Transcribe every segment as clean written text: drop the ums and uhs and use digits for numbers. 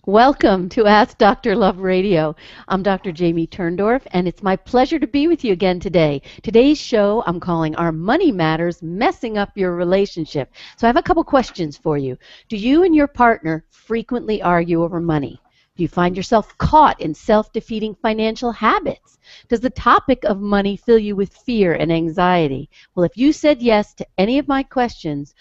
Welcome to Ask Dr. Love Radio. I'm Dr. Jamie Turndorf, and it's my pleasure to be with you again today. Today's show I'm calling Our Money Matters Messing Up Your Relationship. So I have a couple questions for you. Do you and your partner frequently argue over money? Do you find yourself caught in self-defeating financial habits? Does the topic of money fill you with fear and anxiety? Well, if you said yes to any of my questions,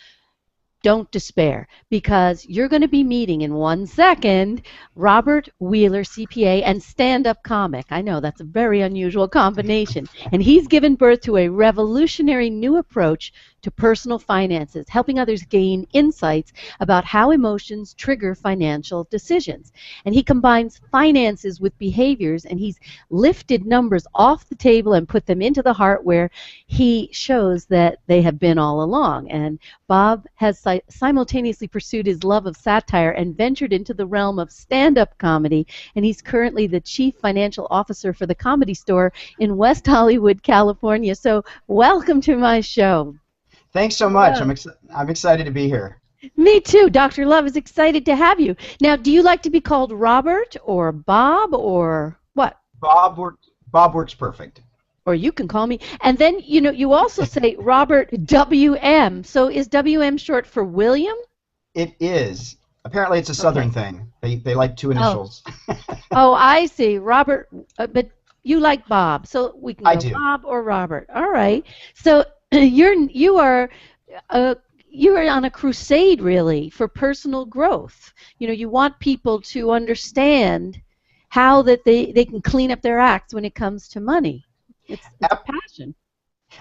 don't despair, because you're going to be meeting in 1 second Robert Wheeler, CPA and stand-up comic. I know that's a very unusual combination. And he's given birth to a revolutionary new approach to personal finances, helping others gain insights about how emotions trigger financial decisions. And he combines finances with behaviors, and he's lifted numbers off the table and put them into the heart where he shows that they have been all along. And Bob has simultaneously pursued his love of satire and ventured into the realm of stand-up comedy, and he's currently the chief financial officer for the Comedy Store in West Hollywood, California. So welcome to my show. Thanks so much. I'm excited to be here. Me too. Dr. Love is excited to have you. Now, do you like to be called Robert or Bob or what? Bob works perfect. Or you can call me. And then, you also say Robert W.M. So is W.M. short for William? It is. Apparently it's a Southern thing. They like two initials. Oh, I see. Robert, but you like Bob. So we can go do. Bob or Robert. All right. So you are on a crusade, really, for personal growth. You want people to understand how that they can clean up their acts when it comes to money. It's a passion.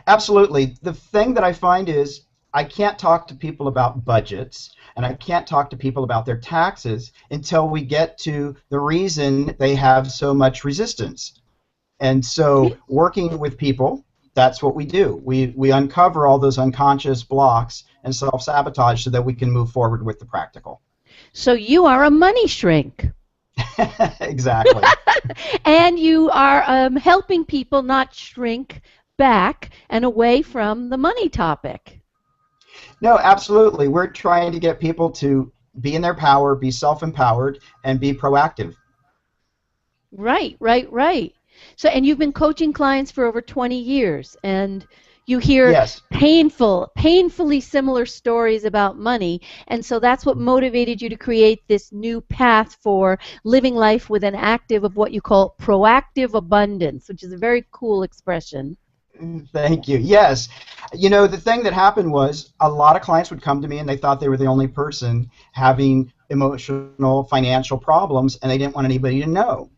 Absolutely. The thing that I find is I can't talk to people about budgets, and I can't talk to people about their taxes until we get to the reason they have so much resistance. And so working with people, that's what we do. We uncover all those unconscious blocks and self-sabotage so that we can move forward with the practical. So you are a money shrink. Exactly. And you are helping people not shrink back and away from the money topic. No, absolutely. We're trying to get people to be in their power, be self-empowered, and be proactive. Right. So, and you've been coaching clients for over 20 years, and you hear Yes. painfully similar stories about money, and so that's what motivated you to create this new path for living life with an active of what you call proactive abundance, which is a very cool expression. Thank you. Yes. The thing that happened was a lot of clients would come to me and they thought they were the only person having emotional, financial problems, and they didn't want anybody to know.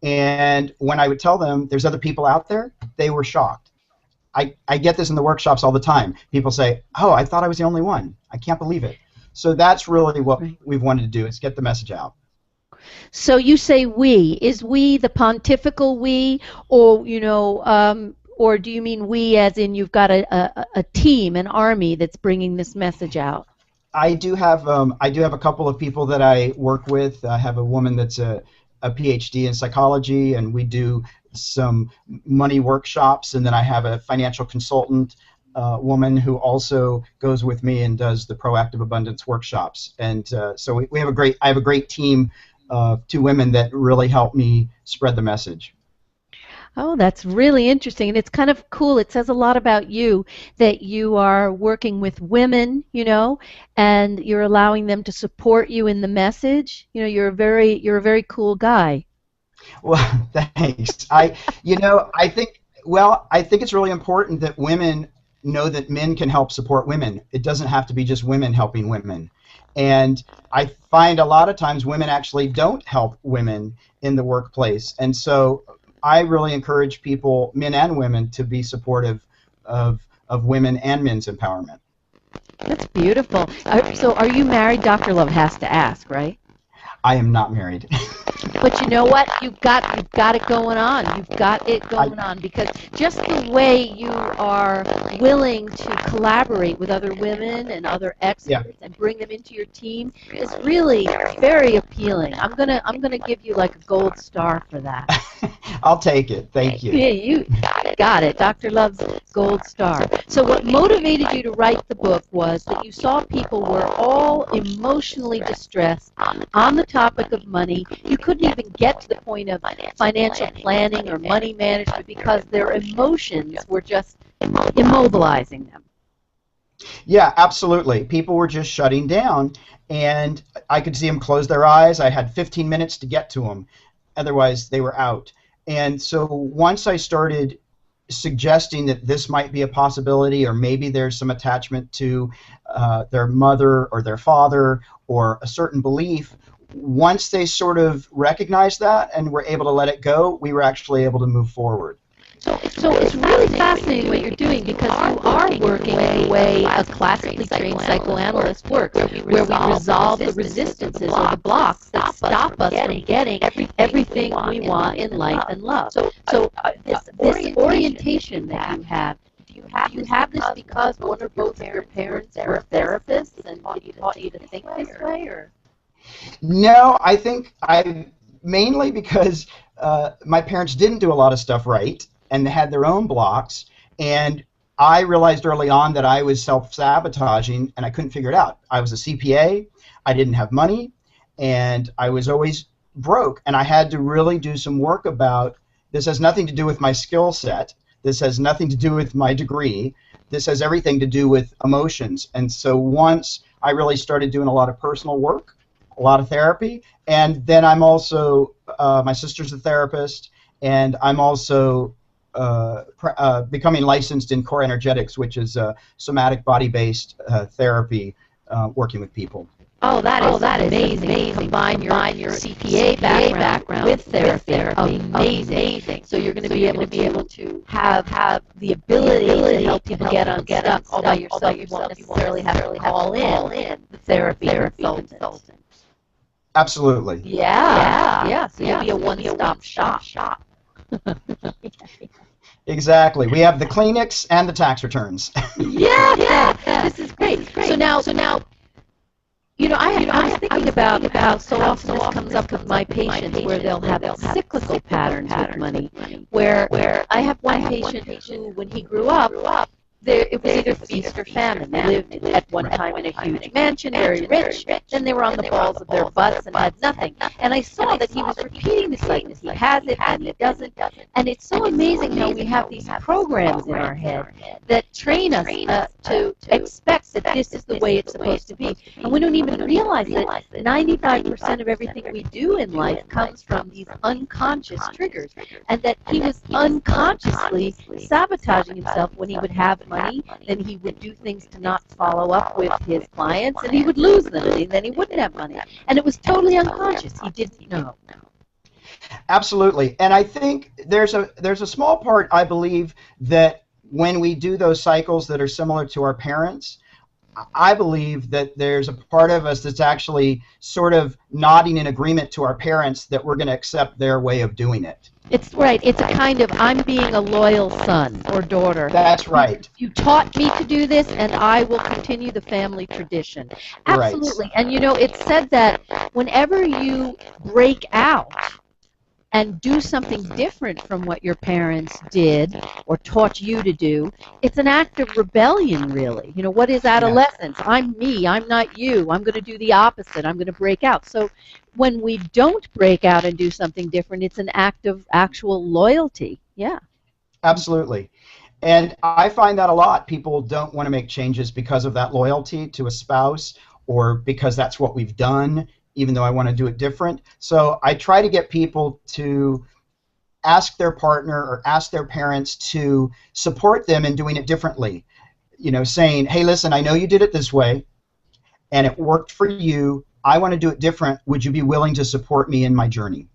And when I would tell them there's other people out there, they were shocked. I get this in the workshops all the time. People say, oh, I thought I was the only one. I can't believe it. So that's really what we've wanted to do, is get the message out. So you say we. Is we the pontifical we, or, or do you mean we as in you've got a team, an army that's bringing this message out? I do have a couple of people that I work with. I have a woman that's a PhD in psychology, and we do some money workshops, and then I have a financial consultant woman who also goes with me and does the proactive abundance workshops. And so I have a great team of 2 women that really help me spread the message. Oh, that's really interesting, and it's kind of cool. It says a lot about you that you are working with women, and you're allowing them to support you in the message. You're a very cool guy. Well, thanks. I think it's really important that women know that men can help support women. It doesn't have to be just women helping women. And I find a lot of times women actually don't help women in the workplace. And so I really encourage people, men and women, to be supportive of women and men's empowerment. That's beautiful. So are you married? Dr. Love has to ask, right? I am not married. But you know what? You've got it going on. You've got it going on, because just the way you are willing to collaborate with other women and other experts and bring them into your team is really very appealing. I'm gonna give you like a gold star for that. I'll take it. Thank you. Yeah, Got it. Dr. Love's Gold Star. So what motivated you to write the book was that you saw people were all emotionally distressed on the topic of money. You couldn't even get to the point of financial planning or money management because their emotions were just immobilizing them. Yeah, absolutely. People were just shutting down, and I could see them close their eyes. I had 15 minutes to get to them. Otherwise, they were out. And so once I started suggesting that this might be a possibility, or maybe there's some attachment to their mother or their father or a certain belief, once they sort of recognized that and were able to let it go, we were actually able to move forward. So it's really fascinating what you're doing because you are working the way a classically trained psychoanalyst works, where we resolve the resistances or the blocks that stop us from getting everything we want in life and love. So this orientation that you have this because one or both of your parents were therapists and taught you to think this way, or? No, I think mainly because my parents didn't do a lot of stuff right, and they had their own blocks, and I realized early on that I was self-sabotaging, and I couldn't figure it out. I was a CPA, I didn't have money, and I was always broke, and I had to really do some work about this. Has nothing to do with my skill set, this has nothing to do with my degree, this has everything to do with emotions. And so once I really started doing a lot of personal work, a lot of therapy, and then I'm also, my sister's a therapist, and I'm also becoming licensed in core energetics, which is somatic body-based therapy, working with people. Oh, that is amazing. Combine your CPA background with therapy. Amazing. So you're going to be able to have the ability to help people get unstuck all by yourself. You won't necessarily have to call in the therapy consultant. Absolutely. Yeah. So you'll be a one-stop shop. Exactly. We have the clinics and the tax returns. Yeah. This is great. So now, I'm thinking about how so often this comes up with my patients where they'll have cyclical patterns with money, where I have one patient who, when he grew up, it was either feast or famine. They lived at one time in a huge mansion, very rich, then they were on the balls of their butts and had nothing. And I saw that he was repeating the cycle. He has it and he doesn't. And it's so amazing how we have these programs in our head that train us to expect that this is the way it's supposed to be. And we don't even realize that 95% of everything we do in life comes from these unconscious triggers. And that he was unconsciously sabotaging himself when he would have money, then he would do things to not follow up with his clients, and he would lose them, and then he wouldn't have money. And it was totally unconscious. He didn't know. Absolutely. And I think there's a small part, I believe, that when we do those cycles that are similar to our parents, I believe that there's a part of us that's actually sort of nodding in agreement to our parents that we're going to accept their way of doing it. It's right. It's a kind of, I'm being a loyal son or daughter. That's right. You taught me to do this, and I will continue the family tradition. Absolutely. Right. And it's said that whenever you break out and do something different from what your parents did or taught you to do, it's an act of rebellion, really. What is adolescence? Yeah. I'm me. I'm not you. I'm going to do the opposite. I'm going to break out. So when we don't break out and do something different, it's an act of actual loyalty. Yeah. Absolutely. And I find that a lot. People don't want to make changes because of that loyalty to a spouse or because that's what we've done, even though I want to do it different. So I try to get people to ask their partner or ask their parents to support them in doing it differently. Saying, hey, listen, I know you did it this way, and it worked for you. I want to do it different. Would you be willing to support me in my journey?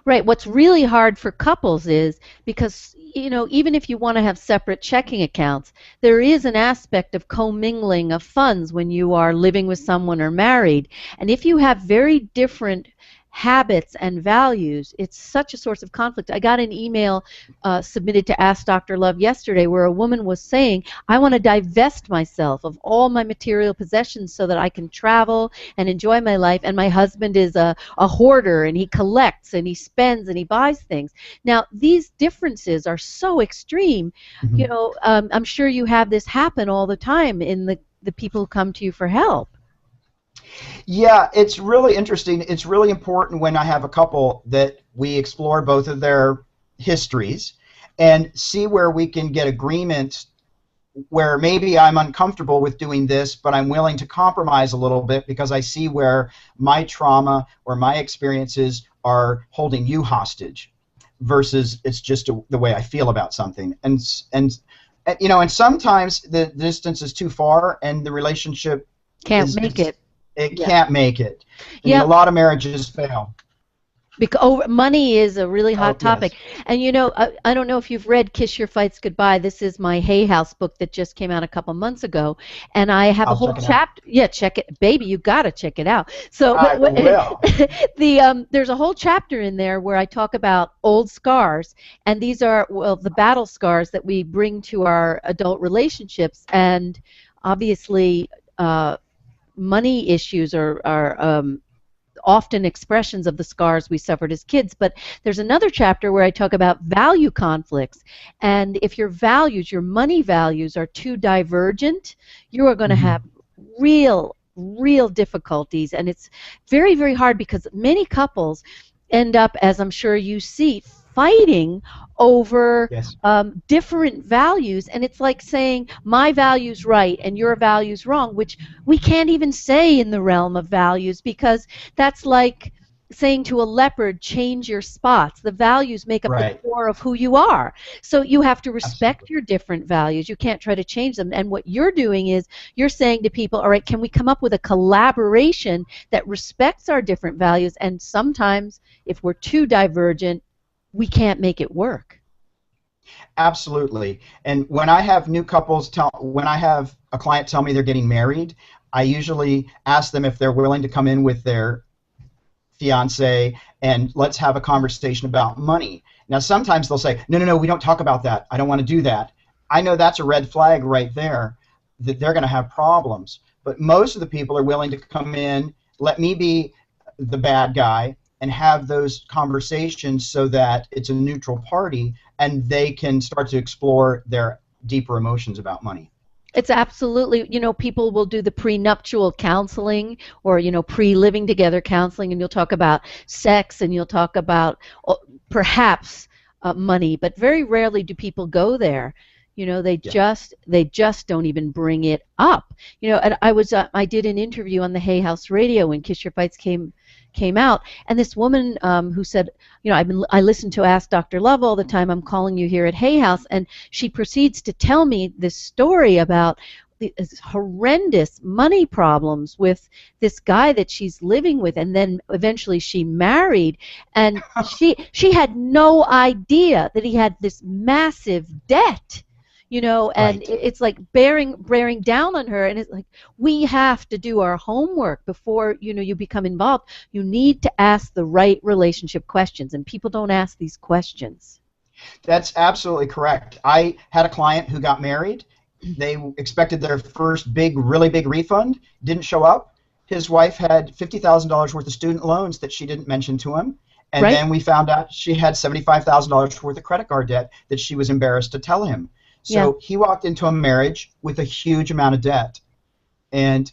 Right. What's really hard for couples is because, even if you want to have separate checking accounts, there is an aspect of commingling of funds when you are living with someone or married. And if you have very different habits and values, it's such a source of conflict. I got an email submitted to Ask Dr. Love yesterday where a woman was saying, I want to divest myself of all my material possessions so that I can travel and enjoy my life, and my husband is a hoarder, and he collects and he spends and he buys things. Now, these differences are so extreme. Mhm. I'm sure you have this happen all the time in the people who come to you for help. Yeah, it's really interesting. It's really important when I have a couple that we explore both of their histories and see where we can get agreement where maybe I'm uncomfortable with doing this, but I'm willing to compromise a little bit because I see where my trauma or my experiences are holding you hostage versus it's just the way I feel about something. And sometimes the distance is too far and the relationship Can't make it. it Yeah. can't make it. I mean, Yeah. a lot of marriages fail. Because money is a really Oh, hot yes. topic. And I don't know if you've read Kiss Your Fights Goodbye. This is my Hay House book that just came out a couple months ago. And I have a I'll whole check it out. chapter. Yeah, check it. Baby, you got to check it out. So, I will. there's a whole chapter in there where I talk about old scars. And these are, well, the battle scars that we bring to our adult relationships. And obviously, money issues are often expressions of the scars we suffered as kids. But there's another chapter where I talk about value conflicts. And if your values, your money values, are too divergent, you are going to Hmm. have real difficulties. And it's very, very hard because many couples end up, as I'm sure you see, fighting over Yes. different values. And it's like saying my value's right and your value's wrong, which we can't even say in the realm of values, because that's like saying to a leopard, change your spots. The values make up the Right. core of who you are. So you have to respect Absolutely. your different values. You can't try to change them. And what you're doing is you're saying to people, all right, can we come up with a collaboration that respects our different values? And sometimes if we're too divergent, we can't make it work. Absolutely. And when I have new couples when I have a client tell me they're getting married, I usually ask them if they're willing to come in with their fiance and let's have a conversation about money. Now, sometimes they'll say, no, no, no, we don't talk about that. I don't want to do that. I know that's a red flag right there that they're going to have problems. But most of the people are willing to come in, let me be the bad guy, and have those conversations so that it's a neutral party and they can start to explore their deeper emotions about money. It's absolutely, people will do the prenuptial counseling or, pre-living together counseling, and you'll talk about sex and you'll talk about uh, perhaps money, but very rarely do people go there. They Yeah. just don't even bring it up. And I did an interview on the Hay House Radio when Kiss Your Fights came out, and this woman who said, I listen to Ask Dr. Love all the time. I'm calling you here at Hay House, and she proceeds to tell me this story about these horrendous money problems with this guy that she's living with, and then eventually she married, and she had no idea that he had this massive debt. And Right. it's like bearing down on her, and it's like we have to do our homework before you become involved. You need to ask the right relationship questions, and people don't ask these questions. That's absolutely correct. I had a client who got married. They expected their first really big refund, didn't show up. His wife had $50,000 worth of student loans that she didn't mention to him. And Right? then we found out she had $75,000 worth of credit card debt that she was embarrassed to tell him. Yeah. So he walked into a marriage with a huge amount of debt. And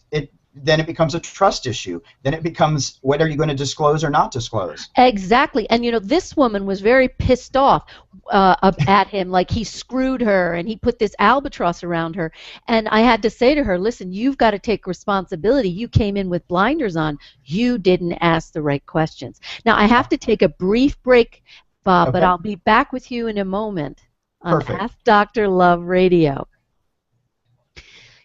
then it becomes a trust issue. Then it becomes, what are you going to disclose or not disclose? Exactly. And this woman was very pissed off at him, like he screwed her and he put this albatross around her. And I had to say to her, listen, you've got to take responsibility. You came in with blinders on. You didn't ask the right questions. Now, I have to take a brief break, Bob, but Okay, I'll be back with you in a moment on perfect. Ask Dr. Love Radio.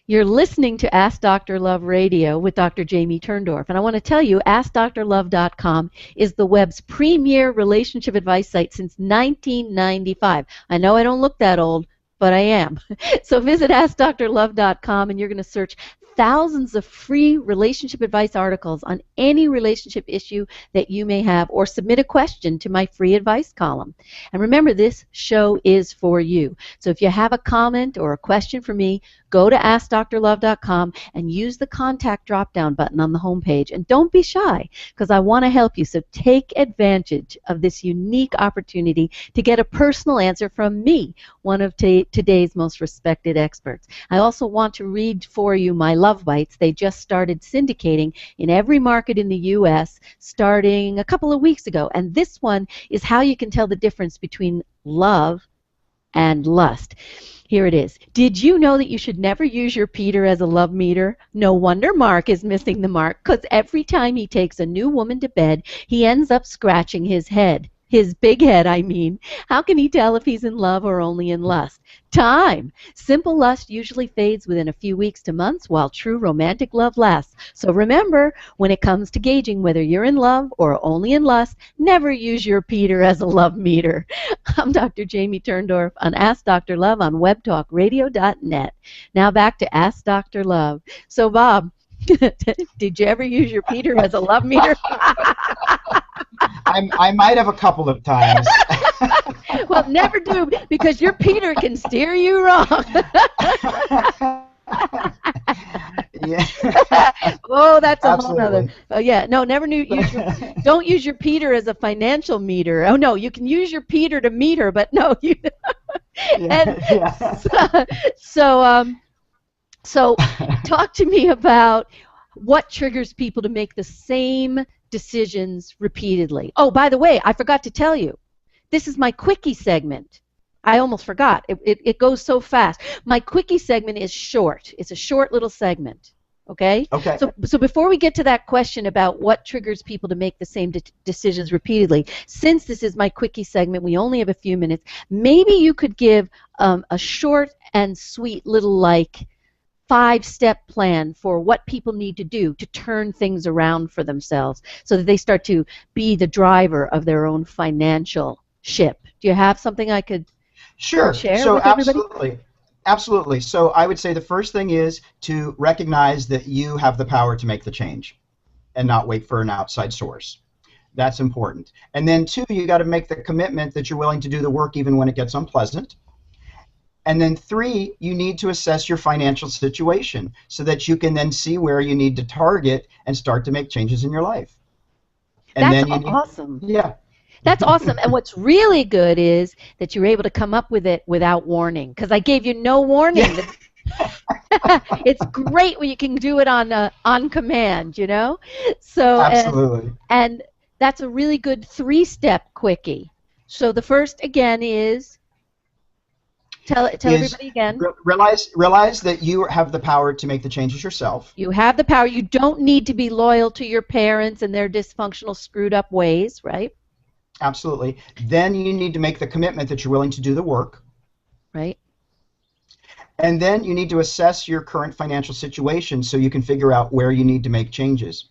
You're listening to Ask Dr. Love Radio with Dr. Jamie Turndorf. And I want to tell you, AskDrLove.com is the web's premier relationship advice site since 1995. I know I don't look that old, but I am. So visit AskDrLove.com and you're going to search thousands of free relationship advice articles on any relationship issue that you may have, or submit a question to my free advice column. And remember, this show is for you. So if you have a comment or a question for me, go to AskDrLove.com and use the contact drop-down button on the homepage. And don't be shy, because I want to help you. So take advantage of this unique opportunity to get a personal answer from me, one of today's most respected experts. I also want to read for you my Love Bites. They just started syndicating in every market in the U.S. starting a couple of weeks ago. And this one is how you can tell the difference between love and lust. Here it is. Did you know that you should never use your Peter as a love meter? No wonder Mark is missing the mark, because every time he takes a new woman to bed, he ends up scratching his head. His big head, I mean. How can he tell if he's in love or only in lust? Time. Simple lust usually fades within a few weeks to months, while true romantic love lasts. So remember, when it comes to gauging whether you're in love or only in lust, never use your Peter as a love meter. I'm Dr. Jamie Turndorf on Ask Dr. Love on webtalkradio.net. Now back to Ask Dr. Love. So Bob, did you ever use your Peter as a love meter? I might have a couple of times. Well, never do, because your Peter can steer you wrong. Yeah. Oh, that's a whole Absolutely. other. Oh, yeah. No, never don't use your Peter as a financial meter. Oh, no, you can use your Peter to meet her, but no, you. And Yeah. so talk to me about what triggers people to make the same decisions repeatedly. Oh, by the way, I forgot to tell you, this is my quickie segment. I almost forgot. It goes so fast. My quickie segment is short. It's a short little segment. Okay? Okay. So before we get to that question about what triggers people to make the same decisions repeatedly, since this is my quickie segment, we only have a few minutes, maybe you could give a short and sweet little, like, 5-step plan for what people need to do to turn things around for themselves so that they start to be the driver of their own financial ship. Do you have something I could Sure. share So with everybody? absolutely. So I would say the first thing is to recognize that you have the power to make the change and not wait for an outside source. That's important. And then two, you got to make the commitment that you're willing to do the work even when it gets unpleasant. And then three, you need to assess your financial situation so that you can then see where you need to target and start to make changes in your life. And That's then you need, awesome. yeah. That's awesome. And what's really good is that you're able to come up with it without warning, because I gave you no warning. Yeah. It's great when you can do it on command, you know? So Absolutely. and that's a really good 3-step quickie. So the first, again, is tell everybody again. Realize that you have the power to make the changes yourself. You have the power. You don't need to be loyal to your parents and their dysfunctional, screwed up ways, right? Absolutely. Then you need to make the commitment that you're willing to do the work. Right. And then you need to assess your current financial situation so you can figure out where you need to make changes.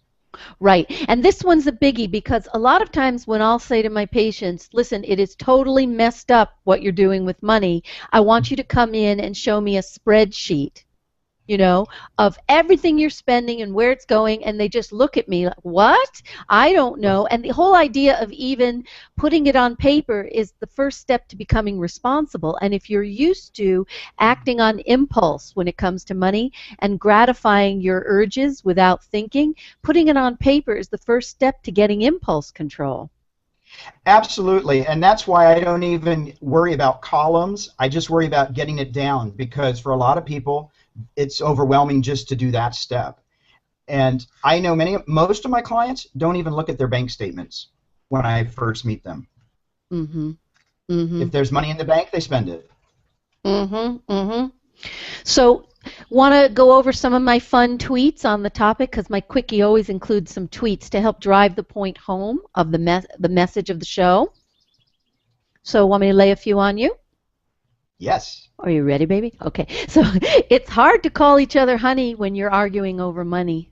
Right. And this one's a biggie, because a lot of times when I'll say to my patients, listen, it is totally messed up what you're doing with money. I want you to come in and show me a spreadsheet, you know, of everything you're spending and where it's going, and they just look at me like, what? I don't know. And the whole idea of even putting it on paper is the first step to becoming responsible. And if you're used to acting on impulse when it comes to money and gratifying your urges without thinking, putting it on paper is the first step to getting impulse control. Absolutely, and that's why I don't even worry about columns. I just worry about getting it down, because for a lot of people, it's overwhelming just to do that step. And I know most of my clients don't even look at their bank statements when I first meet them. Mm-hmm. Mm-hmm. If there's money in the bank, they spend it. Mm-hmm. Mm-hmm. So, want to go over some of my fun tweets on the topic, because my quickie always includes some tweets to help drive the point home of the message of the show. So, want me to lay a few on you? Yes. Are you ready, baby? Okay. So, it's hard to call each other honey when you're arguing over money.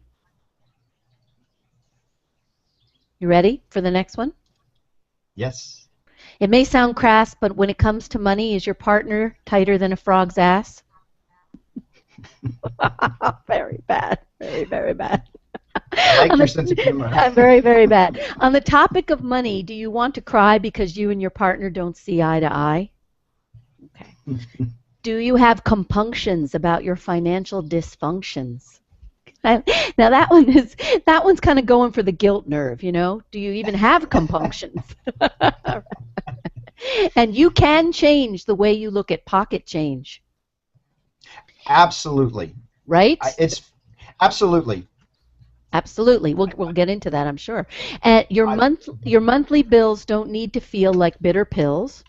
You ready for the next one? Yes. It may sound crass, but when it comes to money, is your partner tighter than a frog's ass? Very bad. Very, very bad. I like On your sense of the, humor. very, very bad. On the topic of money, do you want to cry because you and your partner don't see eye to eye? Okay. Do you have compunctions about your financial dysfunctions? I- Now that one's kind of going for the guilt nerve, you know? Do you even have compunctions? And you can change the way you look at pocket change, Absolutely. right? It's absolutely. Absolutely. We'll get into that, I'm sure. And I, your monthly bills don't need to feel like bitter pills.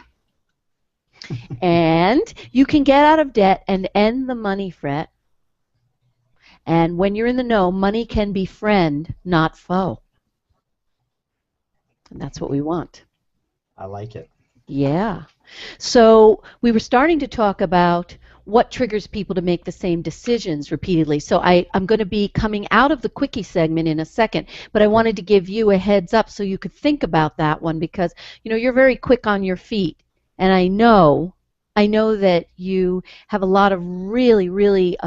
And you can get out of debt and end the money fret. And when you're in the know, money can be friend, not foe. And that's what we want. I like it. Yeah. So we were starting to talk about what triggers people to make the same decisions repeatedly. So I'm going to be coming out of the quickie segment in a second, but I wanted to give you a heads up so you could think about that one because, you know, you're very quick on your feet. And I know that you have a lot of really, really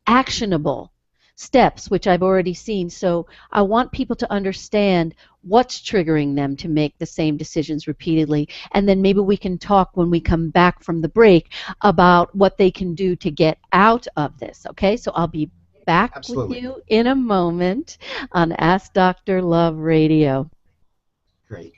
actionable steps, which I've already seen. So I want people to understand what's triggering them to make the same decisions repeatedly. And then maybe we can talk when we come back from the break about what they can do to get out of this. Okay, so I'll be back with Absolutely. you in a moment on Ask Dr. Love Radio. Great.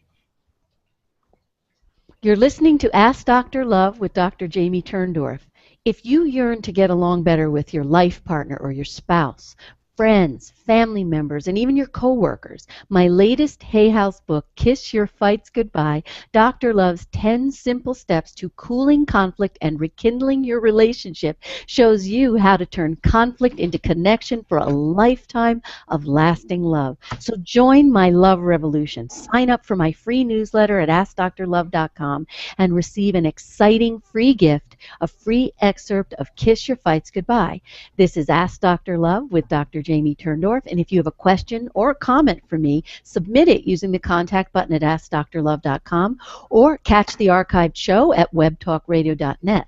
You're listening to Ask Dr. Love with Dr. Jamie Turndorf. If you yearn to get along better with your life partner or your spouse, friends, family members, and even your coworkers, my latest Hay House book, Kiss Your Fights Goodbye, Dr. Love's 10 Simple Steps to Cooling Conflict and Rekindling Your Relationship, shows you how to turn conflict into connection for a lifetime of lasting love. So join my love revolution. Sign up for my free newsletter at AskDrLove.com and receive an exciting free gift, a free excerpt of Kiss Your Fights Goodbye. This is Ask Dr. Love with Dr. Jamie Turndorf, and if you have a question or a comment for me, submit it using the contact button at AskDrLove.com or catch the archived show at webtalkradio.net.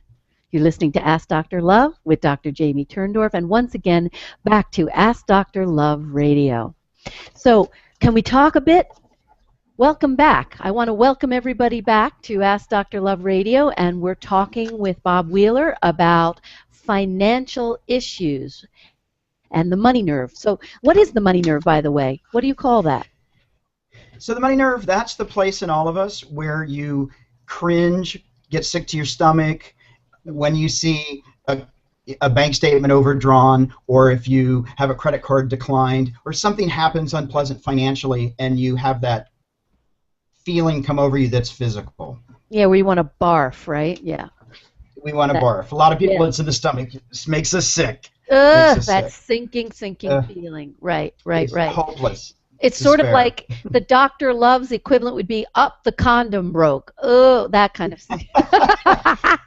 You're listening to Ask Dr. Love with Dr. Jamie Turndorf, and once again, back to Ask Dr. Love Radio. So, can we talk a bit? Welcome back. I want to welcome everybody back to Ask Dr. Love Radio, and we're talking with Bob Wheeler about financial issues and the money nerve. So what is the money nerve, by the way? What do you call that? So the money nerve, that's the place in all of us where you cringe, get sick to your stomach when you see a bank statement overdrawn, or if you have a credit card declined, or something happens unpleasant financially and you have that feeling come over you that's physical. Yeah, where you want to barf, right? Yeah. We want to That, barf. A lot of people, yeah. it's in the stomach. It just makes us sick. Makes Ugh, us that sick. sinking feeling. Right, right, It's right. hopeless. It's sort of Despair. like the Dr. Love's equivalent would be up the condom broke. Oh, that kind of thing.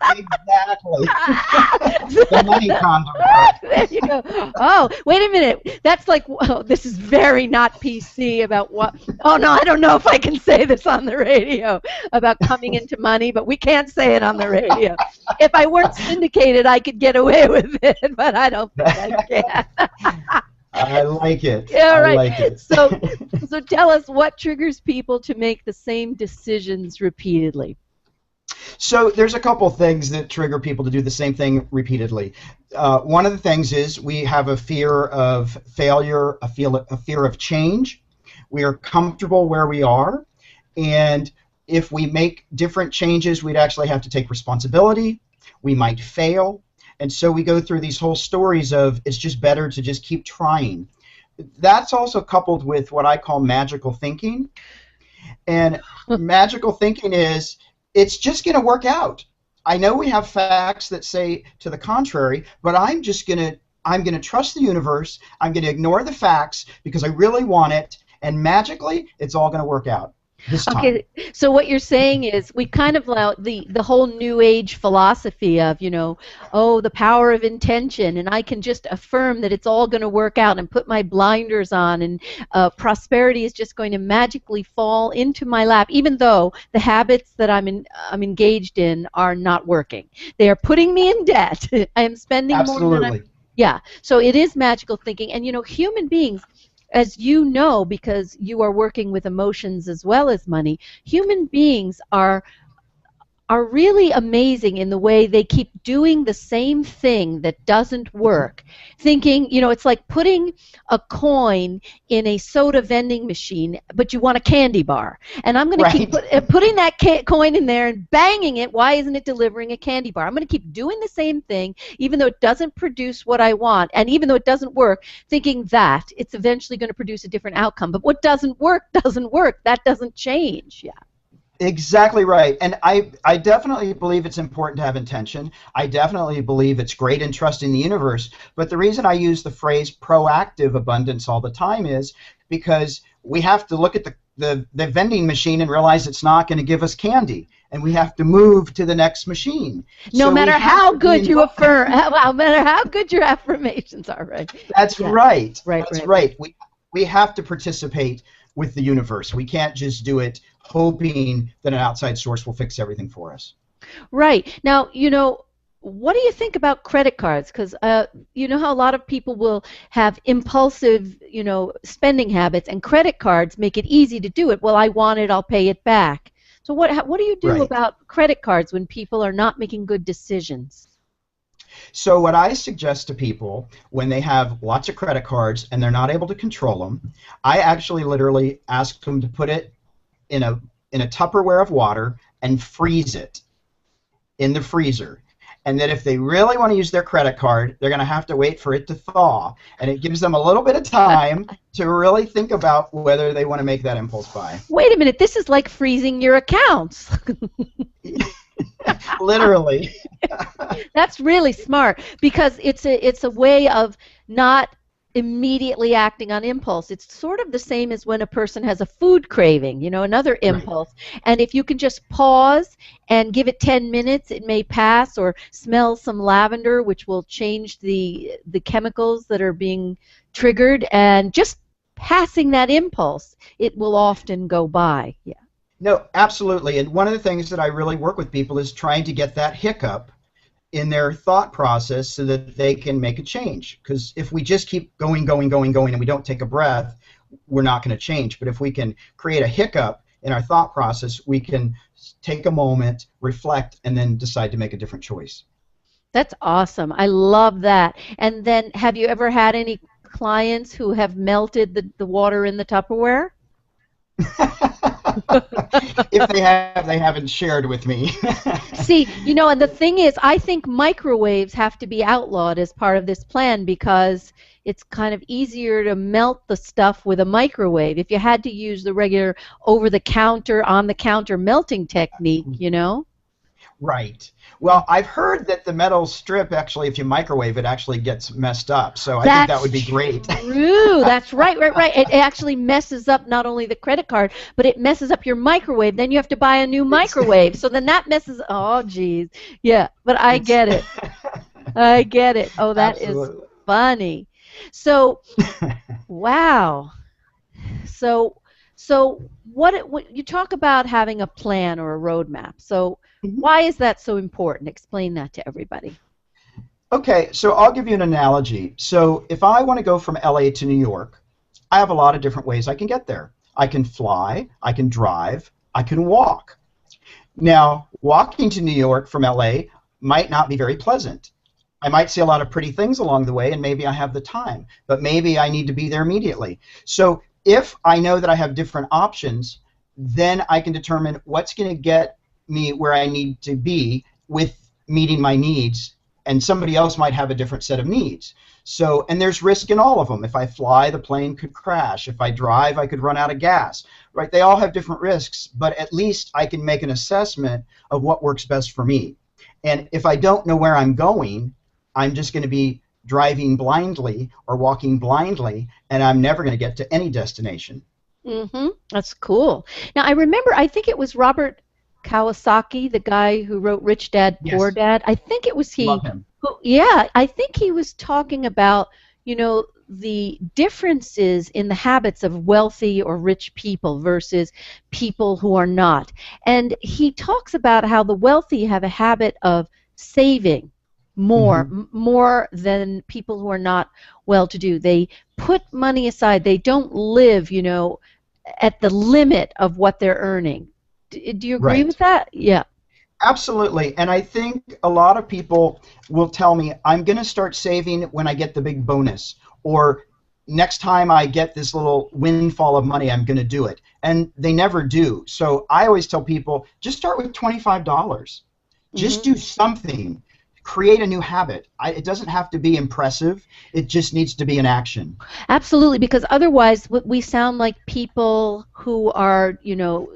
Exactly. The money condom. There you go. Oh, wait a minute. That's like, oh, this is very not PC about what. Oh, no, I don't know if I can say this on the radio about coming into money, but we can't say it on the radio. If I weren't syndicated, I could get away with it, but I don't think I can. I like it. Yeah, I right. like it. So tell us what triggers people to make the same decisions repeatedly. So there's a couple things that trigger people to do the same thing repeatedly. One of the things is we have a fear of failure, a fear of change. We are comfortable where we are, and if we make different changes, we'd actually have to take responsibility. We might fail, and so we go through these whole stories of it's just better to just keep trying. That's also coupled with what I call magical thinking, and magical thinking is it's just going to work out. I know we have facts that say to the contrary, but I'm going to trust the universe. I'm going to ignore the facts because I really want it, and magically it's all going to work out this time. Okay, so what you're saying is we kind of the whole new age philosophy of, oh, the power of intention, and I can just affirm that it's all going to work out and put my blinders on, and prosperity is just going to magically fall into my lap, even though the habits that I'm engaged in are not working. They are putting me in debt. I am spending more than Absolutely. Yeah, so it is magical thinking. And human beings, as you know, because you are working with emotions as well as money, human beings are really amazing in the way they keep doing the same thing that doesn't work. Thinking, it's like putting a coin in a soda vending machine, but you want a candy bar. And I'm going to keep Right. putting that coin in there and banging it. Why isn't it delivering a candy bar? I'm going to keep doing the same thing, even though it doesn't produce what I want. And even though it doesn't work, thinking that it's eventually going to produce a different outcome. But what doesn't work doesn't work. That doesn't change. Yeah. Exactly right. And I definitely believe it's important to have intention. I definitely believe it's great in trusting the universe. But the reason I use the phrase proactive abundance all the time is because we have to look at the vending machine and realize it's not going to give us candy. And we have to move to the next machine. No So we matter have how to good be you affirm, no matter how good your affirmations are, right? That's Yeah. right. Right, That's right, right. right. We have to participate with the universe. We can't just do it hoping that an outside source will fix everything for us. Right. Now, what do you think about credit cards? Because you know how a lot of people will have impulsive, spending habits, and credit cards make it easy to do it. Well, I want it, I'll pay it back. So what do you do Right. about credit cards when people are not making good decisions? So what I suggest to people when they have lots of credit cards and they're not able to control them, I actually literally ask them to put it in a Tupperware of water and freeze it in the freezer. And that if they really want to use their credit card, they're going to have to wait for it to thaw. And it gives them a little bit of time to really think about whether they want to make that impulse buy. Wait a minute, this is like freezing your accounts. Literally. That's really smart because it's a way of not immediately acting on impulse. It's sort of the same as when a person has a food craving, another Right. impulse. And if you can just pause and give it 10 minutes, it may pass, or smell some lavender, which will change the chemicals that are being triggered, and just passing that impulse, it will often go by. Yeah. No, absolutely. And one of the things that I really work with people is trying to get that hiccup in their thought process so that they can make a change. Because if we just keep going, going, going, going, and we don't take a breath, we're not going to change. But if we can create a hiccup in our thought process, we can take a moment, reflect, and then decide to make a different choice. That's awesome. I love that. And then have you ever had any clients who have melted the water in the Tupperware? If they have, they haven't shared with me. See, and the thing is, I think microwaves have to be outlawed as part of this plan because it's kind of easier to melt the stuff with a microwave. If you had to use the regular over-the-counter, on-the-counter melting technique. Right. Well, I've heard that the metal strip actually, if you microwave it, actually gets messed up. So I think that That's would be great. true. That's right, right, right. It actually messes up not only the credit card, but it messes up your microwave. Then you have to buy a new It's, microwave. So then that messes. Oh, geez. Yeah, but I it's get it. I get it. Oh, that is absolutely. funny. So, wow. So, what you talk about having a plan or a roadmap. So, why is that so important? Explain that to everybody. Okay, so I'll give you an analogy. So if I want to go from LA to New York, I have a lot of different ways I can get there. I can fly, I can drive, I can walk. Now, walking to New York from LA might not be very pleasant. I might see a lot of pretty things along the way, and maybe I have the time, but maybe I need to be there immediately. So if I know that I have different options, then I can determine what's going to get me where I need to be with meeting my needs, and somebody else might have a different set of needs. So, and there's risk in all of them. If I fly, the plane could crash. If I drive, I could run out of gas. Right? They all have different risks, but at least I can make an assessment of what works best for me. And if I don't know where I'm going, I'm just going to be driving blindly or walking blindly, and I'm never going to get to any destination. That's cool. Now, I remember, I think it was Robert Kawasaki, the guy who wrote Rich Dad, Poor Yes, Dad. I think it was he love him. who, yeah, I think he was talking about, the differences in the habits of wealthy or rich people versus people who are not. And he talks about how the wealthy have a habit of saving, more, Hmm. more than people who are not well-to-do. They put money aside. They don't live, at the limit of what they're earning. Do you agree with Right. that? Yeah. Absolutely. And I think a lot of people will tell me, I'm going to start saving when I get the big bonus, or next time I get this little windfall of money, I'm going to do it. And they never do. So I always tell people, just start with $25. Just Hmm. do something. Create a new habit. It doesn't have to be impressive. It just needs to be an action. Absolutely, because otherwise we sound like people who are,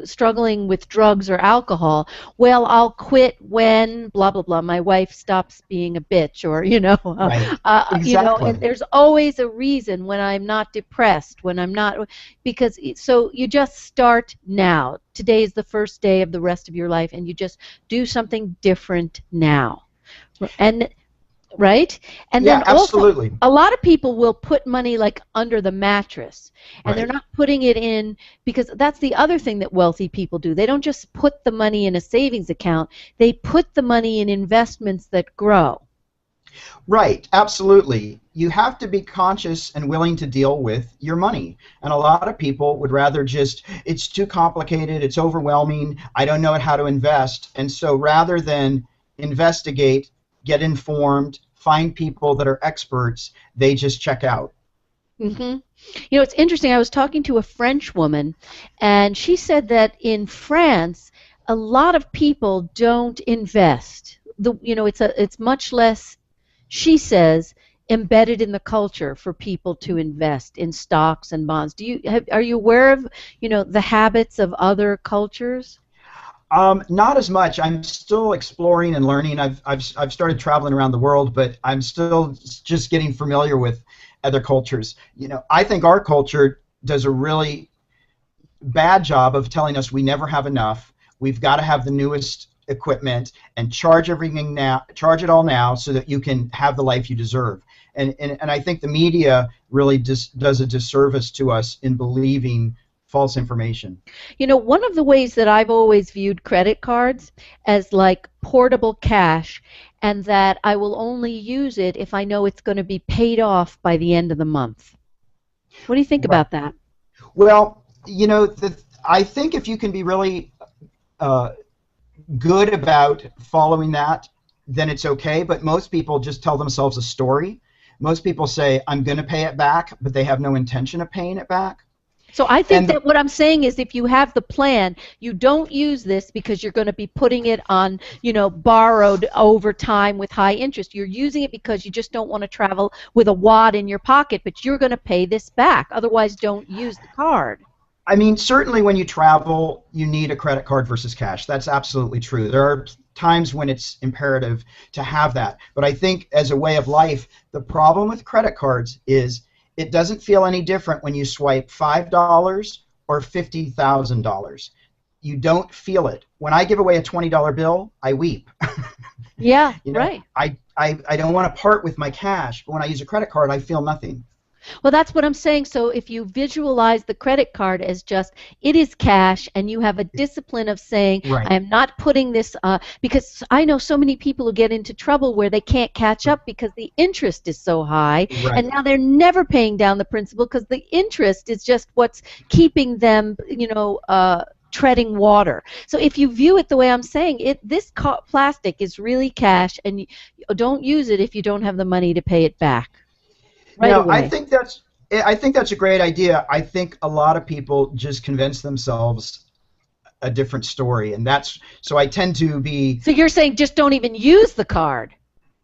struggling with drugs or alcohol. Well, I'll quit when blah blah blah. My wife stops being a bitch, or Right. and Exactly. there's always a reason when I'm not depressed, when I'm not, because so you just start now. Today is the first day of the rest of your life, and you just do something different now. And right? And Yeah, then also, absolutely. a lot of people will put money like under the mattress, and they're Right. not putting it in, because that's the other thing that wealthy people do. They don't just put the money in a savings account, they put the money in investments that grow. Right, absolutely. You have to be conscious and willing to deal with your money. And a lot of people would rather just, it's too complicated, it's overwhelming, I don't know how to invest. And so rather than investigate, get informed, find people that are experts, they just check out. hmm it's interesting. I was talking to a French woman, and she said that in France, a lot of people don't invest. It's much less, she says, embedded in the culture for people to invest in stocks and bonds. Are you aware of, the habits of other cultures? Not as much. I'm still exploring and learning. I've started traveling around the world, but I'm still just getting familiar with other cultures. I think our culture does a really bad job of telling us we never have enough. We've got to have the newest equipment and charge everything now, charge it all now, so that you can have the life you deserve. And I think the media really just does a disservice to us in believing false information. One of the ways that I've always viewed credit cards as like portable cash, and that I will only use it if I know it's going to be paid off by the end of the month. What do you think Right. about that? Well, I think if you can be really uh, good about following that, then it's okay. But most people just tell themselves a story. Most people say, I'm going to pay it back, but they have no intention of paying it back. So I think And the, that what I'm saying is, if you have the plan, you don't use this because you're going to be putting it on, borrowed over time with high interest. You're using it because you just don't want to travel with a wad in your pocket, but you're going to pay this back. Otherwise, don't use the card. I mean, certainly when you travel, you need a credit card versus cash. That's absolutely true. There are times when it's imperative to have that. But I think as a way of life, the problem with credit cards is it doesn't feel any different when you swipe $5 or $50,000. You don't feel it. When I give away a $20 bill, I weep. Yeah, right. I don't want to part with my cash, but when I use a credit card, I feel nothing. Well, that's what I'm saying. So if you visualize the credit card as just, it is cash, and you have a discipline of saying, Right, I am not putting this, because I know so many people who get into trouble where they can't catch up because the interest is so high, and right. now they're never paying down the principal because the interest is just what's keeping them, treading water. So if you view it the way I'm saying, this plastic is really cash, and you don't use it if you don't have the money to pay it back right No, away. I think that's a great idea. I think a lot of people just convince themselves a different story, and that's so I tend to be. So you're saying just don't even use the card,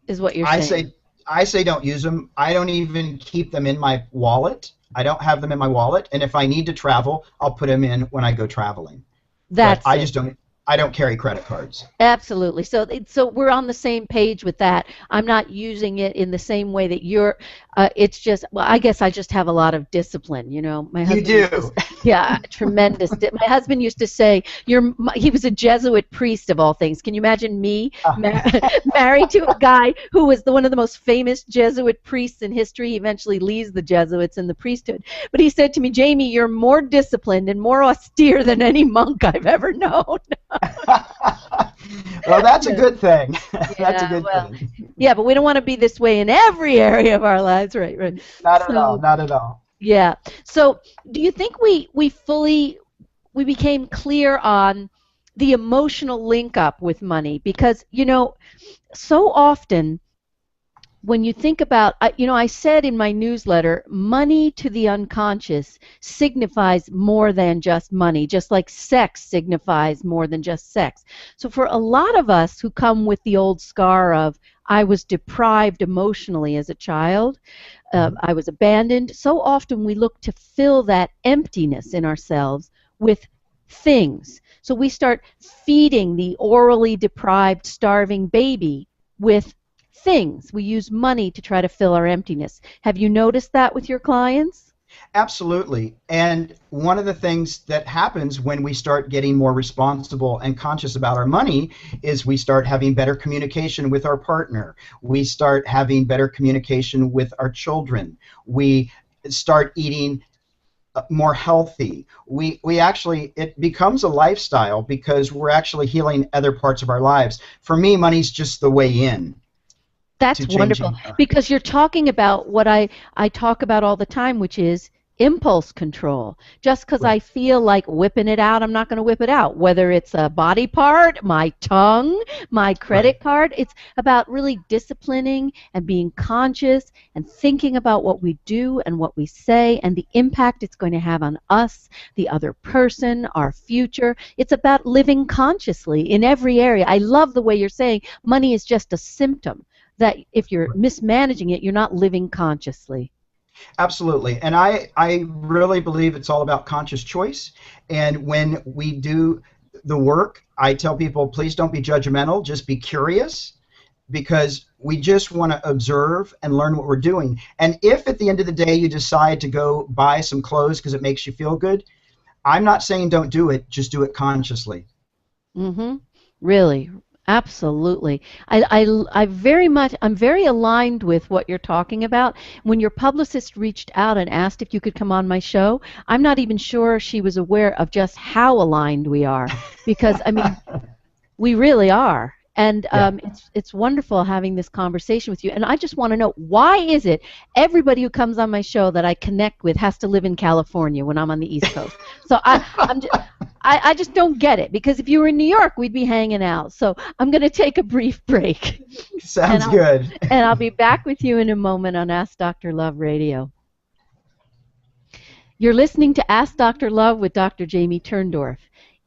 is what you're I saying. say I say don't use them. I don't even keep them in my wallet. I don't have them in my wallet, and if I need to travel, I'll put them in when I go traveling. But That's it. I don't carry credit cards. Absolutely. So we're on the same page with that. I'm not using it in the same way that you're. It's just, well, I guess I just have a lot of discipline. My You husband used to, do. yeah, tremendous. My husband used to say, he was a Jesuit priest of all things. Can you imagine me married to a guy who was one of the most famous Jesuit priests in history? He eventually leaves the Jesuits and the priesthood. But he said to me, Jamie, you're more disciplined and more austere than any monk I've ever known. Well, that's a Yeah, good thing. That's a yeah, good well, thing. yeah, but we don't want to be this way in every area of our lives, right? Right. Not at all. So, Not at all. yeah. So, do you think we became clear on the emotional link up with money? Because, so often when you think about, I said in my newsletter, money to the unconscious signifies more than just money, just like sex signifies more than just sex. So for a lot of us who come with the old scar of, I was deprived emotionally as a child, Mhm. I was abandoned, so often we look to fill that emptiness in ourselves with things. So we start feeding the orally deprived, starving baby with things. We use money to try to fill our emptiness. Have you noticed that with your clients? Absolutely. And one of the things that happens when we start getting more responsible and conscious about our money is we start having better communication with our partner. We start having better communication with our children. We start eating more healthy. We actually, it becomes a lifestyle because we're actually healing other parts of our lives. For me, money's just the way in to That's wonderful changing. because you're talking about what I talk about all the time, which is impulse control. Just because I Right, feel like whipping it out, I'm not going to whip it out. Whether it's a body part, my tongue, my right. credit card, it's about really disciplining and being conscious and thinking about what we do and what we say and the impact it's going to have on us, the other person, our future. It's about living consciously in every area. I love the way you're saying money is just a symptom that if you're mismanaging it, you're not living consciously. Absolutely. And I really believe it's all about conscious choice. And when we do the work, I tell people, please don't be judgmental, just be curious because we just want to observe and learn what we're doing. And if at the end of the day you decide to go buy some clothes because it makes you feel good, I'm not saying don't do it, just do it consciously. Mm-hmm. Really, absolutely. I very much, I'm very aligned with what you're talking about. When your publicist reached out and asked if you could come on my show, I'm not even sure she was aware of just how aligned we are. Because, I mean, we really are. And Yeah. it's wonderful having this conversation with you. And I just want to know, why is it everybody who comes on my show that I connect with has to live in California when I'm on the East Coast? So I just don't get it, because if you were in New York, we'd be hanging out. So I'm going to take a brief break, and Sounds good. I'll be back with you in a moment on Ask Dr. Love Radio. You're listening to Ask Dr. Love with Dr. Jamie Turndorf.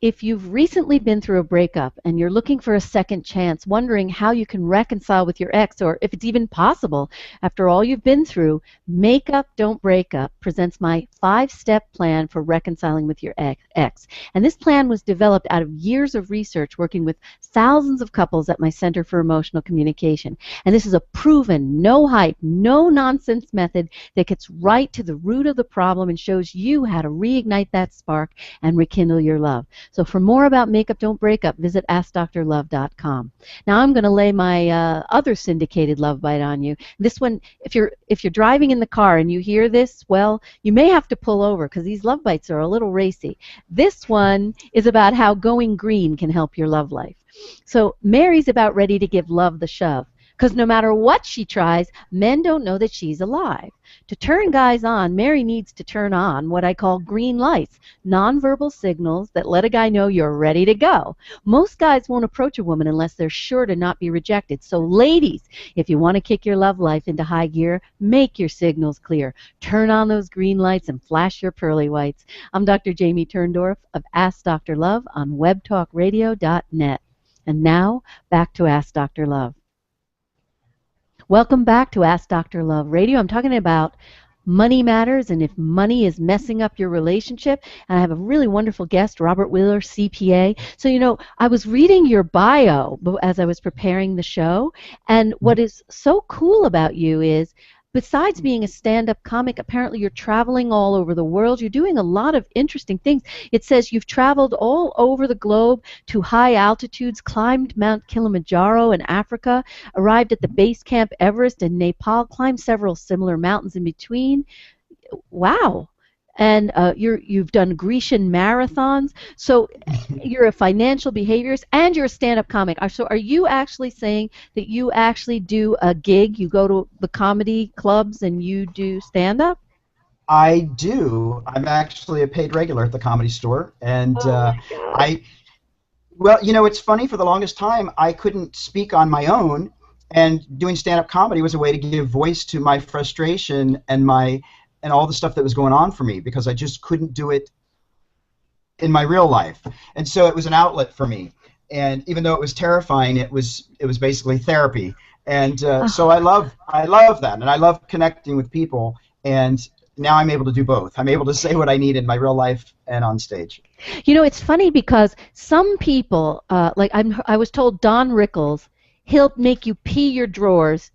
If you've recently been through a breakup and you're looking for a second chance, wondering how you can reconcile with your ex, or if it's even possible after all you've been through, Make Up, Don't Break Up presents my 5-step plan for reconciling with your ex. And this plan was developed out of years of research working with thousands of couples at my Center for Emotional Communication. And this is a proven, no hype, no nonsense method that gets right to the root of the problem and shows you how to reignite that spark and rekindle your love. So for more about Make Up, Don't Break Up, visit AskDrLove.com. Now I'm going to lay my other syndicated love bite on you. This one, if you're driving in the car and you hear this, well, you may have to pull over because these love bites are a little racy. This one is about how going green can help your love life. So Mary's about ready to give love the shove, because no matter what she tries, men don't know that she's alive. To turn guys on, Mary needs to turn on what I call green lights, nonverbal signals that let a guy know you're ready to go. Most guys won't approach a woman unless they're sure to not be rejected. So ladies, if you want to kick your love life into high gear, make your signals clear. Turn on those green lights and flash your pearly whites. I'm Dr. Jamie Turndorf of Ask Dr. Love on webtalkradio.net. And now, back to Ask Dr. Love. Welcome back to Ask Dr. Love Radio. I'm talking about money matters and if money is messing up your relationship. And I have a really wonderful guest, Robert Wheeler, CPA. So, I was reading your bio as I was preparing the show. And what is so cool about you is, besides being a stand-up comic, apparently you're traveling all over the world. You're doing a lot of interesting things. It says you've traveled all over the globe to high altitudes, climbed Mount Kilimanjaro in Africa, arrived at the base camp Everest in Nepal, climbed several similar mountains in between. Wow. and you've done Grecian marathons. So you're a financial behaviorist and you're a stand-up comic. So are you actually saying that you actually do a gig? You go to the comedy clubs and you do stand-up? I do. I'm actually a paid regular at the Comedy Store, and Oh my God. I well, it's funny. For the longest time, I couldn't speak on my own, and doing stand-up comedy was a way to give voice to my frustration and all the stuff that was going on for me because I just couldn't do it in my real life, and so it was an outlet for me. And even though it was terrifying, it was basically therapy. And so Oh. I love that, and I love connecting with people. And now I'm able to do both. I'm able to say what I need in my real life and on stage. It's funny because some people, I was told Don Rickles, he'll make you pee your drawers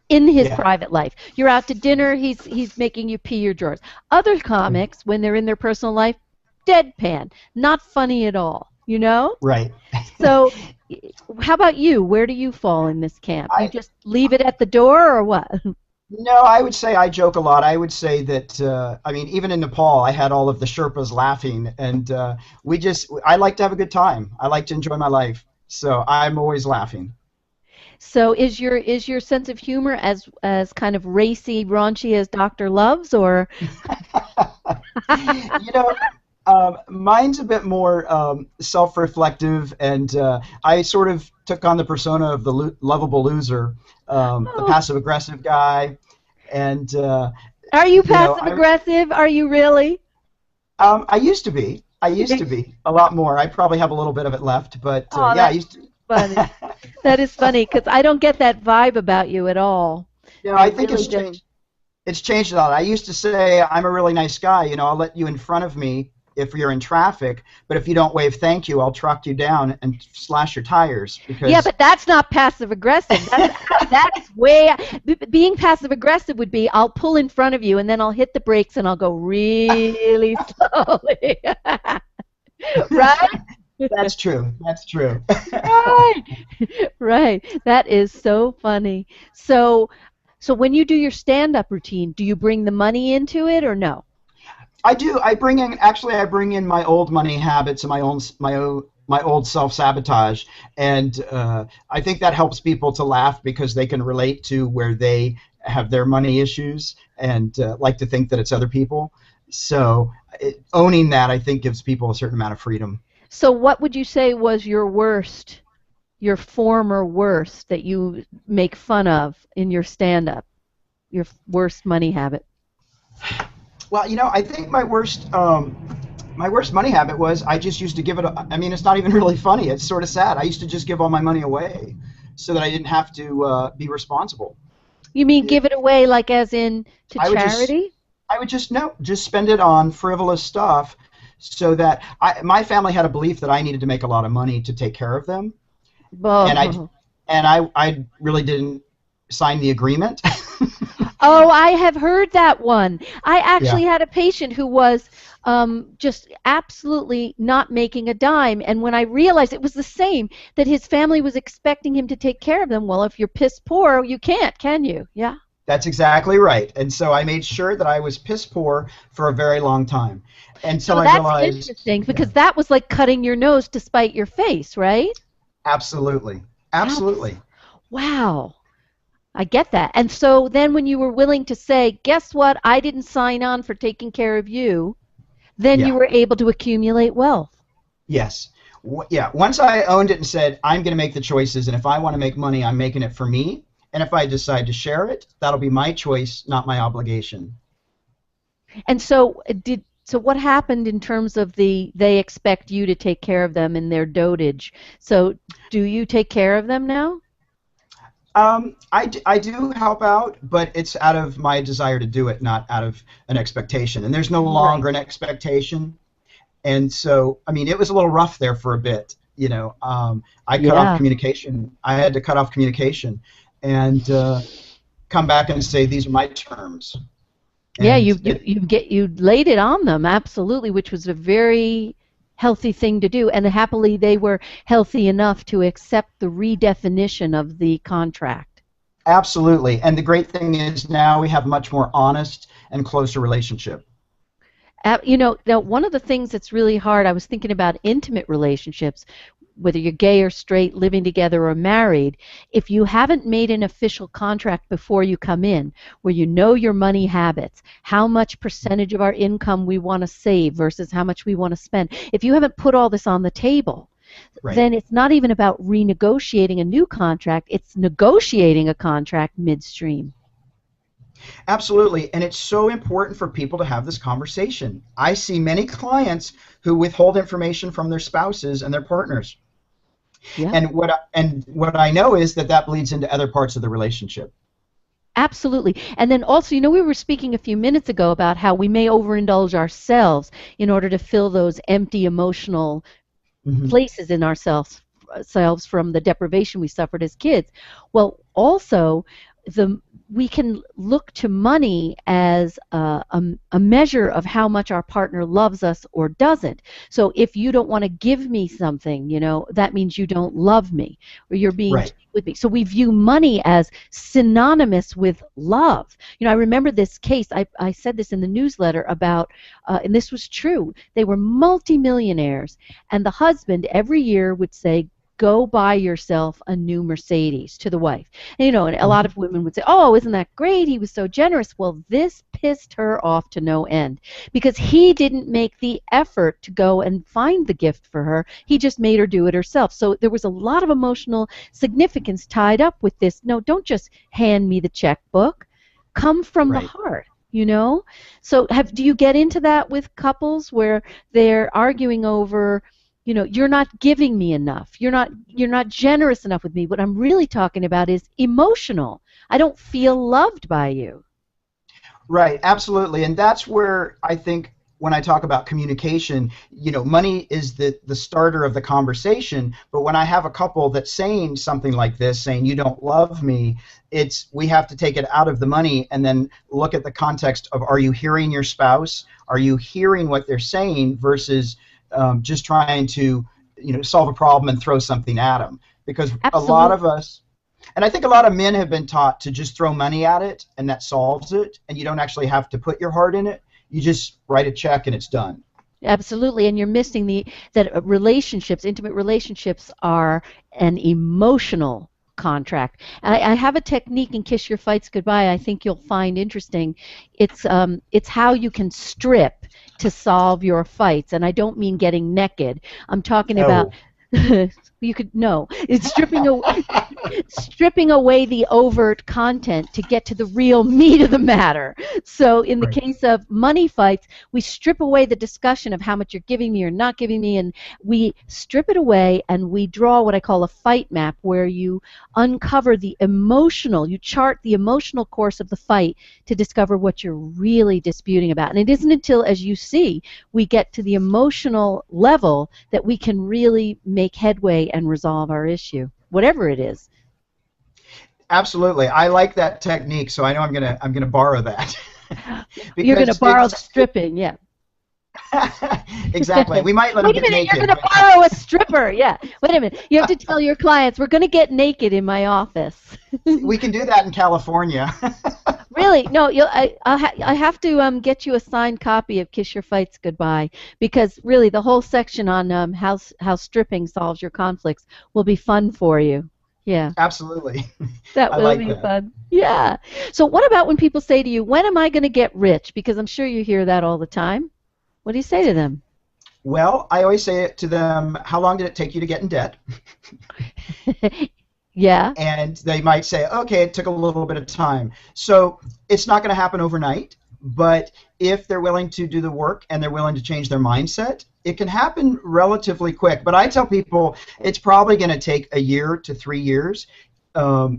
in his Yeah, private life. You're out to dinner, he's making you pee your drawers. Other comics, when they're in their personal life, deadpan, not funny at all. You know? right. So, how about you? Where do you fall in this camp? You I just leave it at the door, or what? No, I would say I joke a lot. I would say that I mean, even in Nepal, I had all of the Sherpas laughing, and I like to have a good time. I like to enjoy my life, so I'm always laughing. So, is your sense of humor as kind of racy, raunchy as Doctor Love's, or You know, mine's a bit more self-reflective, and I sort of took on the persona of the lovable loser, the oh, passive-aggressive guy, and are you you know, passive I aggressive? Are you really? I used to be. I used to be a lot more. I probably have a little bit of it left, but Oh, yeah, I that's used to. funny. That is funny because I don't get that vibe about you at all. I I think really it's don't. changed. It's changed a lot. I used to say I'm a really nice guy. I'll let you in front of me if you're in traffic, but if you don't wave thank you, I'll truck you down and slash your tires Yeah, because but that's not passive aggressive. That's way being passive aggressive would be I'll pull in front of you and then I'll hit the brakes and I'll go really slowly. Right? that's true. That's true. Right. Right. That is so funny. So when you do your stand-up routine, do you bring the money into it or no? I do. I bring in my old money habits and my old self-sabotage, and I think that helps people to laugh because they can relate to where they have their money issues and like to think that it's other people. So owning that, I think, gives people a certain amount of freedom. So what would you say was your worst, your former worst that you make fun of in your stand-up? Your worst money habit? Well, I think my worst money habit was I just used to give it. I mean, it's not even really funny. It's sort of sad. I used to just give all my money away so that I didn't have to be responsible. You mean It, give it away like as in to I would just charity? I would just no, just spend it on frivolous stuff, so that my family had a belief that I needed to make a lot of money to take care of them, and I Oh. and I really didn't sign the agreement. Oh, I have heard that one. I Yeah, actually had a patient who was just absolutely not making a dime. And when I realized it was the same, that his family was expecting him to take care of them, well, if you're piss poor, you can't, can you? Yeah. that's exactly right. And so I made sure that I was piss poor for a very long time until So I that's realized, interesting yeah, because that was like cutting your nose to spite your face, right? absolutely, Abs- absolutely, wow. I get that. And so then when you were willing to say, guess what? I didn't sign on for taking care of you, then you yeah. were able to accumulate wealth. Yes. Yeah. Once I owned it and said, I'm going to make the choices, and if I want to make money, I'm making it for me. And if I decide to share it, that'll be my choice, not my obligation. And so what happened in terms of they expect you to take care of them in their dotage. So do you take care of them now? I do help out, but it's out of my desire to do it, not out of an expectation. And there's no Right. longer an expectation. And so, I mean, it was a little rough there for a bit. I cut off Yeah. communication. I had to cut off communication and come back and say, these are my terms. Yeah, And you laid it on them absolutely, which was a very healthy thing to do, and happily they were healthy enough to accept the redefinition of the contract. absolutely. And the great thing is now we have much more honest and closer relationship. Now one of the things that's really hard, I was thinking about intimate relationships, whether you're gay or straight, living together or married, if you haven't made an official contract before you come in, where you know your money habits, how much percentage of our income we want to save versus how much we want to spend, if you haven't put all this on the table, Right. then it's not even about renegotiating a new contract, it's negotiating a contract midstream. Absolutely. And it's so important for people to have this conversation. I see many clients who withhold information from their spouses and their partners. Yeah. And what I know is that that bleeds into other parts of the relationship. Absolutely. And then also, we were speaking a few minutes ago about how we may overindulge ourselves in order to fill those empty emotional Hmm. places in ourselves from the deprivation we suffered as kids. Well, also, the we can look to money as a measure of how much our partner loves us or doesn't. So if you don't want to give me something, that means you don't love me or you're being Right. cheap with me. So we view money as synonymous with love. I remember this case. I said this in the newsletter about, and this was true. They were multimillionaires, and the husband every year would say, go buy yourself a new Mercedes to the wife. And a lot Mhm. of women would say, oh, isn't that great? He was so generous. Well, this pissed her off to no end because he didn't make the effort to go and find the gift for her. He just made her do it herself. So there was a lot of emotional significance tied up with this. No, don't just hand me the checkbook. Come from the Right. heart. So do you get into that with couples where they're arguing over, you're not giving me enough. You're not generous enough with me. What I'm really talking about is emotional. I don't feel loved by you. Right, absolutely. And that's where I think when I talk about communication, money is the starter of the conversation. But when I have a couple that's saying something like this, saying, you don't love me, we have to take it out of the money and then look at the context of, are you hearing your spouse? Are you hearing what they're saying versus just trying to, solve a problem and throw something at them? Because a lot Absolutely. of us, and I think a lot of men have been taught to just throw money at it and that solves it, and you don't actually have to put your heart in it. You just write a check and it's done. Absolutely, and you're missing that relationships, intimate relationships, are an emotional contract. I have a technique in Kiss Your Fights Goodbye. I think you'll find interesting. It's how you can strip to solve your fights, and I don't mean getting naked. I'm talking about Oh. you could no. It's stripping away the overt content to get to the real meat of the matter. So in the Right. case of money fights, we strip away the discussion of how much you're giving me or not giving me, and we strip it away and we draw what I call a fight map, where you uncover you chart the emotional course of the fight to discover what you're really disputing about. And it isn't until, as you see, we get to the emotional level that we can really make headway and resolve our issue, whatever it is. Absolutely. I like that technique, so I know I'm gonna borrow that. You're going to Because borrow the stripping, yeah. exactly. We might let them Wait a get minute, you're naked, going to but borrow a stripper, yeah. Wait a minute, you have to tell your clients, we're going to get naked in my office. we can do that in California. Really? No, I have to get you a signed copy of Kiss Your Fights Goodbye, because really the whole section on how stripping solves your conflicts will be fun for you. Yeah, Absolutely. that I will like be that. fun. Yeah. So what about when people say to you, when am I going to get rich? Because I'm sure you hear that all the time. What do you say to them? Well, I always say it to them, how long did it take you to get in debt? Yeah. And they might say, okay, it took a little bit of time. So it's not going to happen overnight, but if they're willing to do the work and they're willing to change their mindset, it can happen relatively quick. But I tell people it's probably going to take a year to 3 years,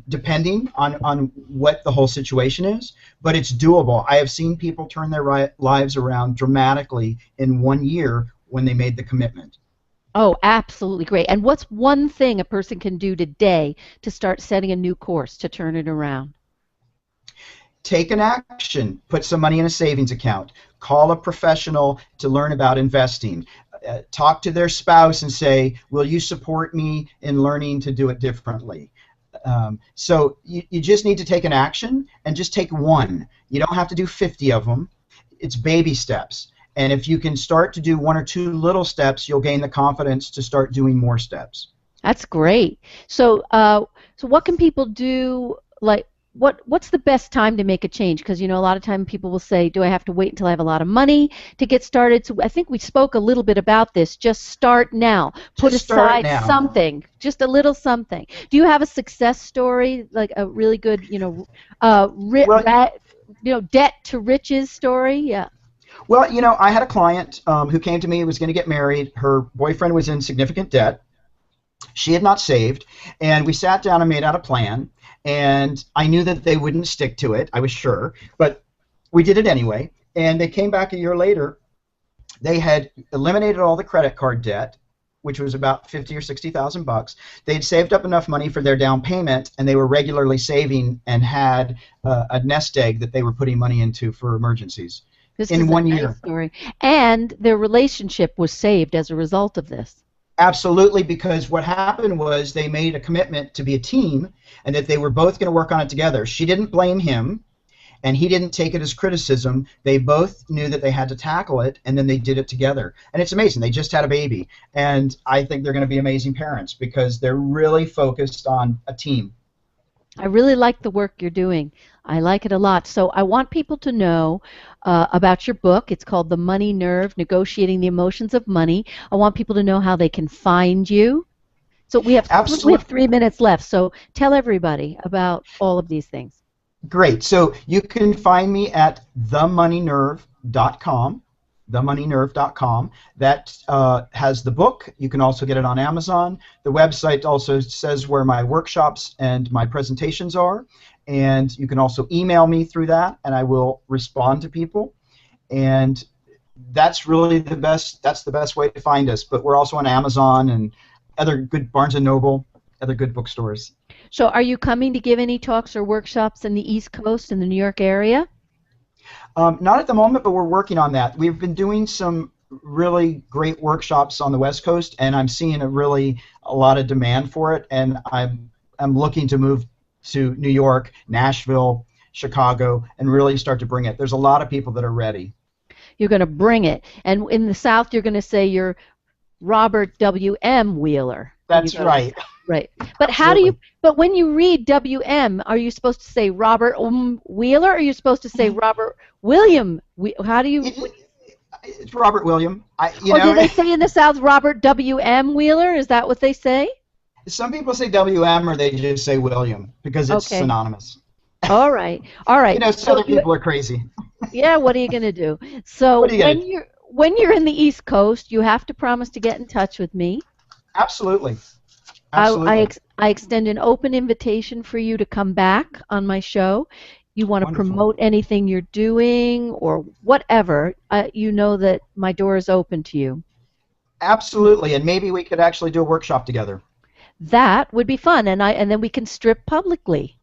depending on what the whole situation is, but it's doable. I have seen people turn their lives around dramatically in 1 year when they made the commitment. Oh, absolutely great. And what's one thing a person can do today to start setting a new course to turn it around? Take an action, put some money in a savings account, call a professional to learn about investing, talk to their spouse and say, will you support me in learning to do it differently? So you just need to take an action and just take one. You don't have to do 50 of them. It's baby steps. And if you can start to do one or two little steps, you'll gain the confidence to start doing more steps. That's great. So, so what can people do? Like, what's the best time to make a change? Because a lot of time people will say, "Do I have to wait until I have a lot of money to get started?" So I think we spoke a little bit about this. Just start now. Put Just start aside now. something, just a little something. Do you have a success story, like a really good, Well, debt to riches story? Yeah. well, I had a client who came to me, was going to get married. Her boyfriend was in significant debt. She had not saved, and we sat down and made out a plan, and I knew that they wouldn't stick to it, I was sure, but we did it anyway, and they came back a year later. They had eliminated all the credit card debt, which was about 50 or 60,000 bucks. They had saved up enough money for their down payment, and they were regularly saving and had a nest egg that they were putting money into for emergencies This in is a 1 year. nice story. And their relationship was saved as a result of this. Absolutely, because what happened was they made a commitment to be a team and that they were both going to work on it together. She didn't blame him, and he didn't take it as criticism. They both knew that they had to tackle it, and then they did it together. And it's amazing. They just had a baby, and I think they're going to be amazing parents because they're really focused on a team. I really like the work you're doing. I like it a lot. So I want people to know about your book. It's called The Money Nerve, Negotiating the Emotions of Money. I want people to know how they can find you. So we have Absolutely. 3 minutes left. So tell everybody about all of these things. Great. So you can find me at themoneynerve.com. themoneynerve.com. That has the book. You can also get it on Amazon. The website also says where my workshops and my presentations are, and you can also email me through that, and I will respond to people. And that's really the best. That's the best way to find us. But we're also on Amazon and other good Barnes and Noble, other good bookstores. So are you coming to give any talks or workshops in the East Coast in the New York area? Not at the moment, but we're working on that. We've been doing some really great workshops on the West Coast, and I'm seeing a lot of demand for it, and I'm looking to move to New York, Nashville, Chicago, and really start to bring it. There's a lot of people that are ready. You're going to bring it. And in the South, you're going to say you're Robert W.M. Wheeler. That's right. Right. But how do you, but when you read W.M., are you supposed to say Robert Wheeler, or are you supposed to say Robert William? How do you? It's Robert William. Do they say in the South Robert W.M. Wheeler? Is that what they say? Some people say W.M. or they just say William because it's synonymous. All right. All right. Southern people are crazy. Yeah, what are you going to do? So when you're in the East Coast, you have to promise to get in touch with me. Absolutely. I extend an open invitation for you to come back on my show. You want to promote anything you're doing or whatever, you know that my door is open to you. Absolutely, and maybe we could actually do a workshop together. That would be fun, and then we can strip publicly.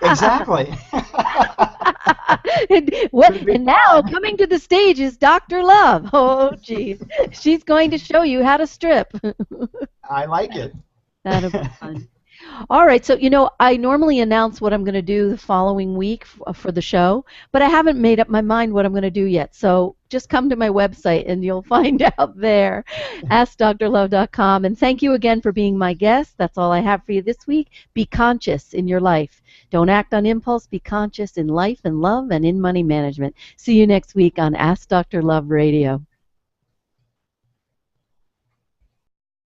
Exactly. And now coming to the stage is Dr. Love. Oh, geez. She's going to show you how to strip. I like it. That'll be fun. All right, so I normally announce what I'm going to do the following week for the show, but I haven't made up my mind what I'm going to do yet. So just come to my website and you'll find out there. AskDrLove.com. And thank you again for being my guest. That's all I have for you this week. Be conscious in your life. Don't act on impulse. Be conscious in life and love and in money management. See you next week on Ask Dr. Love Radio.